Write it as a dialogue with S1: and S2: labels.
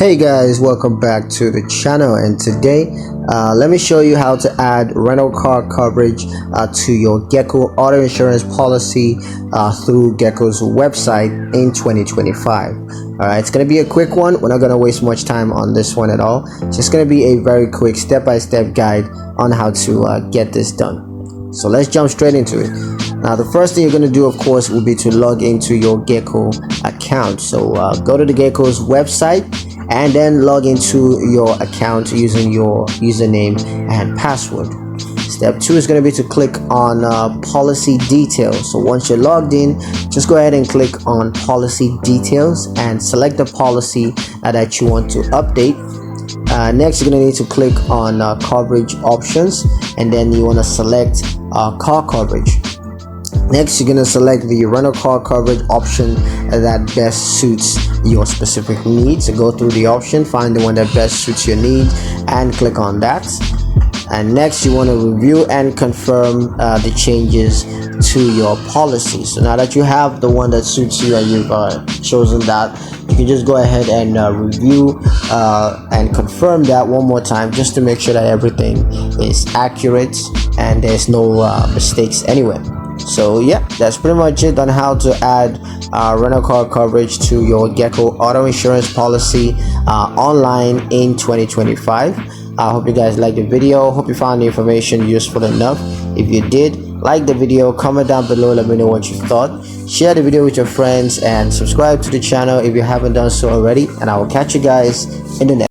S1: Hey guys, welcome back to the channel, and today let me show you how to add rental car coverage to your Geico auto insurance policy through Geico's website in 2025. Alright, it's gonna be a quick one. We're not gonna waste much time on this one at all. It's just gonna be a very quick step-by-step guide on how to get this done. So let's jump straight into it. Now the first thing you're going to do, of course, will be to log into your Geico account. So go to the Geico's website and then log into your account using your username and password. Step 2 is going to be to click on policy details. So once you're logged in, just go ahead and click on policy details and select the policy that you want to update. Next, you're going to need to click on coverage options, and then you want to select car coverage. Next, you're going to select the rental car coverage option that best suits your specific needs. So go through the option, find the one that best suits your need, and click on that. And next, you want to review and confirm the changes to your policy. So now that you have the one that suits you and you've chosen that, you can just go ahead and review and confirm that one more time, just to make sure that everything is accurate and there's no mistakes anywhere. So yeah, that's pretty much it on how to add rental car coverage to your Geico auto insurance policy online in 2025. I hope you guys liked the video. Hope you found the information useful enough. If you did, like the video, comment down below, let me know what you thought. Share the video with your friends and subscribe to the channel if you haven't done so already, and I will catch you guys in the next